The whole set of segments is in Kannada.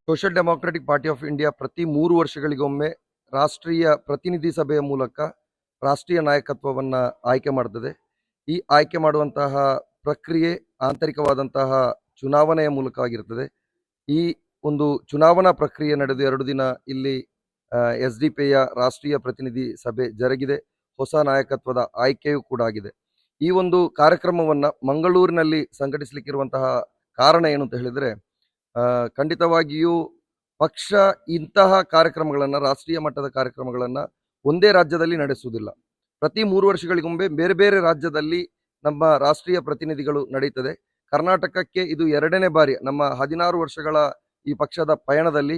Social democratic party of India ಪ್ರತಿ 3 ವರ್ಷಗಳಿಗೊಮ್ಮೆ ರಾಷ್ಟ್ರೀಯ ಪ್ರತಿನಿಧಿ ಸಭೆಯ ಮೂಲಕ ರಾಷ್ಟ್ರೀಯ ನಾಯಕತ್ವವನ್ನು ಆಯ್ಕೆ ಮಾಡ್ತದೆ. ಈ ಆಯ್ಕೆ ಮಾಡುವಂತಹ ಪ್ರಕ್ರಿಯೆ ಆಂತರಿಕವಾದಂತಹ ಚುನಾವಣೆಯ ಮೂಲಕ ಆಗಿರ್ತದೆ. ಈ ಒಂದು ಚುನಾವಣಾ ಪ್ರಕ್ರಿಯೆ ನಡೆದು 2 ದಿನ ಇಲ್ಲಿ SDP ಯ ರಾಷ್ಟ್ರೀಯ ಪ್ರತಿನಿಧಿ ಸಭೆ ಜರುಗಿದೆ. ಹೊಸ ನಾಯಕತ್ವದ ಆಯ್ಕೆಯೂ ಕೂಡ ಆಗಿದೆ. ಈ ಒಂದು ಕಾರ್ಯಕ್ರಮವನ್ನು ಮಂಗಳೂರಿನಲ್ಲಿ ಸಂಘಟಿಸಲಿಕ್ಕಿರುವಂತಹ ಕಾರಣ ಏನು ಅಂತ ಹೇಳಿದರೆ, ಖಂಡಿತವಾಗಿಯೂ ಪಕ್ಷ ಇಂತಹ ಕಾರ್ಯಕ್ರಮಗಳನ್ನು, ರಾಷ್ಟ್ರೀಯ ಮಟ್ಟದ ಕಾರ್ಯಕ್ರಮಗಳನ್ನು ಒಂದೇ ರಾಜ್ಯದಲ್ಲಿ ನಡೆಸುವುದಿಲ್ಲ. ಪ್ರತಿ 3 ವರ್ಷಗಳಿಗೊಮ್ಮೆ ಬೇರೆ ಬೇರೆ ರಾಜ್ಯದಲ್ಲಿ ನಮ್ಮ ರಾಷ್ಟ್ರೀಯ ಪ್ರತಿನಿಧಿಗಳು ನಡೀತದೆ. ಕರ್ನಾಟಕಕ್ಕೆ ಇದು 2ನೇ ಬಾರಿ. ನಮ್ಮ 16 ವರ್ಷಗಳ ಈ ಪಕ್ಷದ ಪಯಣದಲ್ಲಿ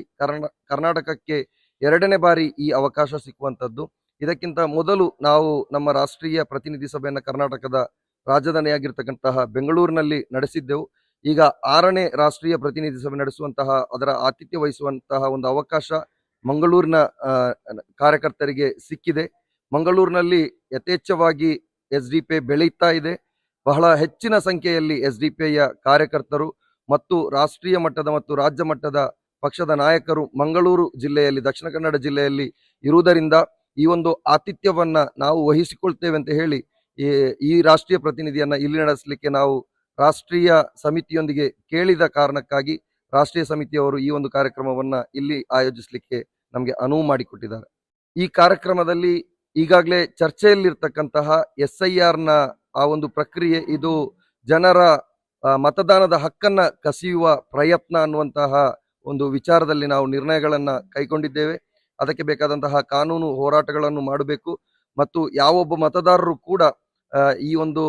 ಕರ್ನಾಟಕಕ್ಕೆ 2ನೇ ಬಾರಿ ಈ ಅವಕಾಶ ಸಿಕ್ಕುವಂಥದ್ದು. ಇದಕ್ಕಿಂತ ಮೊದಲು ನಾವು ನಮ್ಮ ರಾಷ್ಟ್ರೀಯ ಪ್ರತಿನಿಧಿ ಸಭೆಯನ್ನು ಕರ್ನಾಟಕದ ರಾಜಧಾನಿಯಾಗಿರ್ತಕ್ಕಂತಹ ಬೆಂಗಳೂರಿನಲ್ಲಿ ನಡೆಸಿದ್ದೆವು. ಈಗ 6ನೇ ರಾಷ್ಟ್ರೀಯ ಪ್ರತಿನಿಧಿ ಸಭೆ ನಡೆಸುವಂತಹ, ಅದರ ಆತಿಥ್ಯ ವಹಿಸುವಂತಹ ಒಂದು ಅವಕಾಶ ಮಂಗಳೂರಿನ ಕಾರ್ಯಕರ್ತರಿಗೆ ಸಿಕ್ಕಿದೆ. ಮಂಗಳೂರಿನಲ್ಲಿ ಯಥೇಚ್ಛವಾಗಿ SDP ಬೆಳೀತಾ ಇದೆ. ಬಹಳ ಹೆಚ್ಚಿನ ಸಂಖ್ಯೆಯಲ್ಲಿ SDP ಯ ಕಾರ್ಯಕರ್ತರು ಮತ್ತು ರಾಷ್ಟ್ರೀಯ ಮಟ್ಟದ ಮತ್ತು ರಾಜ್ಯ ಮಟ್ಟದ ಪಕ್ಷದ ನಾಯಕರು ಮಂಗಳೂರು ಜಿಲ್ಲೆಯಲ್ಲಿ, ದಕ್ಷಿಣ ಕನ್ನಡ ಜಿಲ್ಲೆಯಲ್ಲಿ ಇರುವುದರಿಂದ ಈ ಒಂದು ಆತಿಥ್ಯವನ್ನ ನಾವು ವಹಿಸಿಕೊಳ್ತೇವೆ ಅಂತ ಹೇಳಿ ಈ ರಾಷ್ಟ್ರೀಯ ಪ್ರತಿನಿಧಿಯನ್ನ ಇಲ್ಲಿ ನಡೆಸಲಿಕ್ಕೆ ನಾವು ರಾಷ್ಟ್ರೀಯ ಸಮಿತಿಯೊಂದಿಗೆ ಕೇಳಿದ ಕಾರಣಕ್ಕಾಗಿ ರಾಷ್ಟ್ರೀಯ ಸಮಿತಿಯವರು ಈ ಒಂದು ಕಾರ್ಯಕ್ರಮವನ್ನ ಇಲ್ಲಿ ಆಯೋಜಿಸಲಿಕ್ಕೆ ನಮಗೆ ಅನುವು ಮಾಡಿಕೊಟ್ಟಿದ್ದಾರೆ. ಈ ಕಾರ್ಯಕ್ರಮದಲ್ಲಿ ಈಗಾಗಲೇ ಚರ್ಚೆಯಲ್ಲಿರ್ತಕ್ಕಂತಹ SIRನ ಆ ಒಂದು ಪ್ರಕ್ರಿಯೆ, ಇದು ಜನರ ಮತದಾನದ ಹಕ್ಕನ್ನ ಕಸಿಯುವ ಪ್ರಯತ್ನ ಅನ್ನುವಂತಹ ಒಂದು ವಿಚಾರದಲ್ಲಿ ನಾವು ನಿರ್ಣಯಗಳನ್ನ ಕೈಗೊಂಡಿದ್ದೇವೆ. ಅದಕ್ಕೆ ಬೇಕಾದಂತಹ ಕಾನೂನು ಹೋರಾಟಗಳನ್ನು ಮಾಡಬೇಕು ಮತ್ತು ಯಾವೊಬ್ಬ ಮತದಾರರು ಕೂಡ ಈ ಒಂದು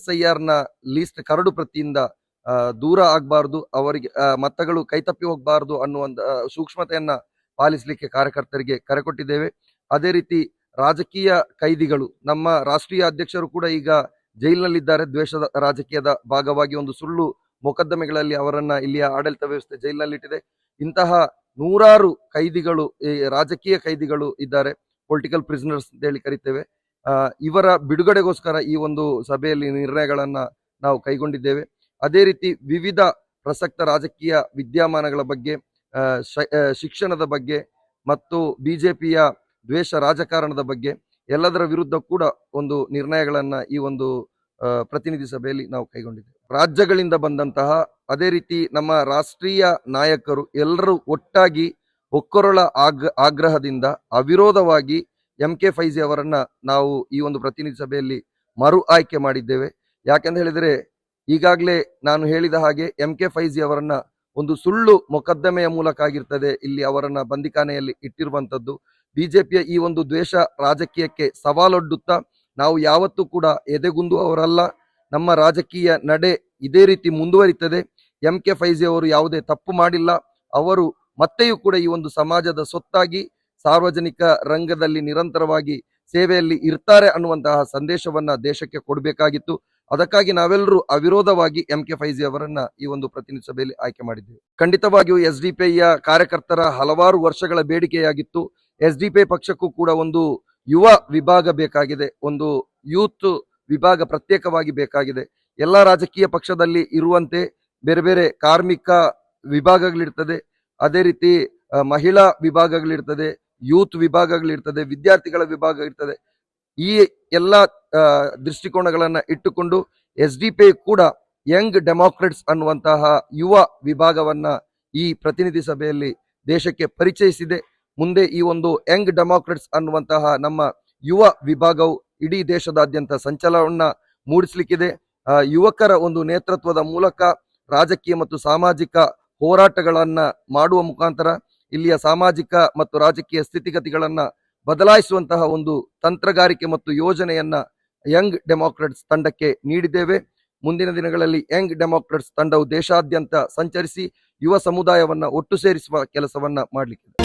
SIRನ ಲೀಸ್ಟ್ ಕರಡು ಪ್ರತಿಯಿಂದ ದೂರ ಆಗಬಾರ್ದು, ಅವರಿಗೆ ಮತಗಳು ಕೈತಪ್ಪಿ ಹೋಗಬಾರ್ದು ಅನ್ನುವಂಥ ಸೂಕ್ಷ್ಮತೆಯನ್ನ ಪಾಲಿಸಲಿಕ್ಕೆ ಕಾರ್ಯಕರ್ತರಿಗೆ ಕರೆ ಕೊಟ್ಟಿದ್ದೇವೆ. ಅದೇ ರೀತಿ ರಾಜಕೀಯ ಕೈದಿಗಳು, ನಮ್ಮ ರಾಷ್ಟ್ರೀಯ ಅಧ್ಯಕ್ಷರು ಕೂಡ ಈಗ ಜೈಲಿನಲ್ಲಿದ್ದಾರೆ. ದ್ವೇಷದ ರಾಜಕೀಯದ ಭಾಗವಾಗಿ ಒಂದು ಸುಳ್ಳು ಮೊಕದ್ದಮೆಗಳಲ್ಲಿ ಅವರನ್ನ ಇಲ್ಲಿಯ ಆಡಳಿತ ವ್ಯವಸ್ಥೆ ಜೈಲಿನಲ್ಲಿಟ್ಟಿದೆ. ಇಂತಹ ನೂರಾರು ಕೈದಿಗಳು, ಈ ರಾಜಕೀಯ ಕೈದಿಗಳು ಇದ್ದಾರೆ, ಪೊಲಿಟಿಕಲ್ ಪ್ರಿಸನರ್ಸ್ ಅಂತ ಹೇಳಿ ಕರಿತೇವೆ. ಇವರ ಬಿಡುಗಡೆಗೋಸ್ಕರ ಈ ಒಂದು ಸಭೆಯಲ್ಲಿ ನಿರ್ಣಯಗಳನ್ನ ನಾವು ಕೈಗೊಂಡಿದ್ದೇವೆ. ಅದೇ ರೀತಿ ವಿವಿಧ ಪ್ರಸಕ್ತ ರಾಜಕೀಯ ವಿದ್ಯಮಾನಗಳ ಬಗ್ಗೆ, ಶಿಕ್ಷಣದ ಬಗ್ಗೆ ಮತ್ತು BJPಯ ದ್ವೇಷ ರಾಜಕಾರಣದ ಬಗ್ಗೆ ಎಲ್ಲದರ ವಿರುದ್ಧ ಕೂಡ ಒಂದು ನಿರ್ಣಯಗಳನ್ನ ಈ ಒಂದು ಪ್ರತಿನಿಧಿ ಸಭೆಯಲ್ಲಿ ನಾವು ಕೈಗೊಂಡಿದ್ದೇವೆ. ರಾಜ್ಯಗಳಿಂದ ಬಂದಂತಹ, ಅದೇ ರೀತಿ ನಮ್ಮ ರಾಷ್ಟ್ರೀಯ ನಾಯಕರು ಎಲ್ಲರೂ ಒಟ್ಟಾಗಿ ಒಕ್ಕೊರಳ ಆಗ್ರಹದಿಂದ ಅವಿರೋಧವಾಗಿ MK ಫೈಜಿ ಅವರನ್ನ ನಾವು ಈ ಒಂದು ಪ್ರತಿನಿಧಿ ಸಭೆಯಲ್ಲಿ ಮರು ಆಯ್ಕೆ ಮಾಡಿದ್ದೇವೆ. ಯಾಕೆಂತ ಹೇಳಿದ್ರೆ, ಈಗಾಗಲೇ ನಾನು ಹೇಳಿದ ಹಾಗೆ MK ಫೈಜಿ ಅವರನ್ನ ಒಂದು ಸುಳ್ಳು ಮೊಕದ್ದಮೆಯ ಮೂಲಕ ಆಗಿರ್ತದೆ ಇಲ್ಲಿ ಅವರನ್ನ ಬಂದಿಖಾನೆಯಲ್ಲಿ ಇಟ್ಟಿರುವಂತದ್ದು. BJPಯ ಈ ಒಂದು ದ್ವೇಷ ರಾಜಕೀಯಕ್ಕೆ ಸವಾಲೊಡ್ಡುತ್ತಾ ನಾವು ಯಾವತ್ತೂ ಕೂಡ ಎದೆಗುಂದುವವರಲ್ಲ. ನಮ್ಮ ರಾಜಕೀಯ ನಡೆ ಇದೇ ರೀತಿ ಮುಂದುವರಿತದೆ. MK ಫೈಜಿ ಅವರು ಯಾವುದೇ ತಪ್ಪು ಮಾಡಿಲ್ಲ. ಅವರು ಮತ್ತೆಯೂ ಕೂಡ ಈ ಒಂದು ಸಮಾಜದ ಸೊತ್ತಾಗಿ ಸಾರ್ವಜನಿಕ ರಂಗದಲ್ಲಿ ನಿರಂತರವಾಗಿ ಸೇವೆಯಲ್ಲಿ ಇರ್ತಾರೆ ಅನ್ನುವಂತಹ ಸಂದೇಶವನ್ನ ದೇಶಕ್ಕೆ ಕೊಡಬೇಕಾಗಿತ್ತು. ಅದಕ್ಕಾಗಿ ನಾವೆಲ್ಲರೂ ಅವಿರೋಧವಾಗಿ MK ಫೈಜಿ ಅವರನ್ನ ಈ ಒಂದು ಪ್ರತಿನಿಧಿ ಸಭೆಯಲ್ಲಿ ಆಯ್ಕೆ ಮಾಡಿದ್ದೇವೆ. ಖಂಡಿತವಾಗಿಯೂ SDP ಯ ಕಾರ್ಯಕರ್ತರ ಹಲವಾರು ವರ್ಷಗಳ ಬೇಡಿಕೆಯಾಗಿತ್ತು. SDP ಪಕ್ಷಕ್ಕೂ ಕೂಡ ಒಂದು ಯುವ ವಿಭಾಗ ಬೇಕಾಗಿದೆ, ಒಂದು ಯೂತ್ ವಿಭಾಗ ಪ್ರತ್ಯೇಕವಾಗಿ ಬೇಕಾಗಿದೆ. ಎಲ್ಲ ರಾಜಕೀಯ ಪಕ್ಷದಲ್ಲಿ ಇರುವಂತೆ ಬೇರೆ ಬೇರೆ ಕಾರ್ಮಿಕ ವಿಭಾಗಗಳಿರ್ತದೆ, ಅದೇ ರೀತಿ ಮಹಿಳಾ ವಿಭಾಗಗಳಿರ್ತದೆ, ಯೂತ್ ವಿಭಾಗಗಳಿರ್ತದೆ, ವಿದ್ಯಾರ್ಥಿಗಳ ವಿಭಾಗ ಇರ್ತದೆ. ಈ ಎಲ್ಲ ದೃಷ್ಟಿಕೋನಗಳನ್ನ ಇಟ್ಟುಕೊಂಡು SDP ಕೂಡ ಯಂಗ್ ಡೆಮಾಕ್ರೆಟ್ಸ್ ಅನ್ನುವಂತಹ ಯುವ ವಿಭಾಗವನ್ನ ಈ ಪ್ರತಿನಿಧಿ ಸಭೆಯಲ್ಲಿ ದೇಶಕ್ಕೆ ಪರಿಚಯಿಸಿದೆ. ಮುಂದೆ ಈ ಒಂದು ಯಂಗ್ ಡೆಮಾಕ್ರೆಟ್ಸ್ ಅನ್ನುವಂತಹ ನಮ್ಮ ಯುವ ವಿಭಾಗವು ಇಡೀ ದೇಶದಾದ್ಯಂತ ಸಂಚಲನವನ್ನ ಮೂಡಿಸಲಿಕ್ಕಿದೆ. ಯುವಕರ ಒಂದು ನೇತೃತ್ವದ ಮೂಲಕ ರಾಜಕೀಯ ಮತ್ತು ಸಾಮಾಜಿಕ ಹೋರಾಟಗಳನ್ನ ಮಾಡುವ ಮುಖಾಂತರ ಇಲ್ಲಿಯ ಸಾಮಾಜಿಕ ಮತ್ತು ರಾಜಕೀಯ ಸ್ಥಿತಿಗತಿಗಳನ್ನ ಬದಲಾಯಿಸುವಂತಹ ಒಂದು ತಂತ್ರಗಾರಿಕೆ ಮತ್ತು ಯೋಜನೆಯನ್ನ ಯಂಗ್ ಡೆಮಾಕ್ರೆಟ್ಸ್ ತಂಡಕ್ಕೆ ನೀಡಿದ್ದೇವೆ. ಮುಂದಿನ ದಿನಗಳಲ್ಲಿ ಯಂಗ್ ಡೆಮಾಕ್ರೆಟ್ಸ್ ತಂಡವು ದೇಶಾದ್ಯಂತ ಸಂಚರಿಸಿ ಯುವ ಸಮುದಾಯವನ್ನ ಒಟ್ಟು ಸೇರಿಸುವ ಕೆಲಸವನ್ನ ಮಾಡಲಿಕ್ಕಿದೆ.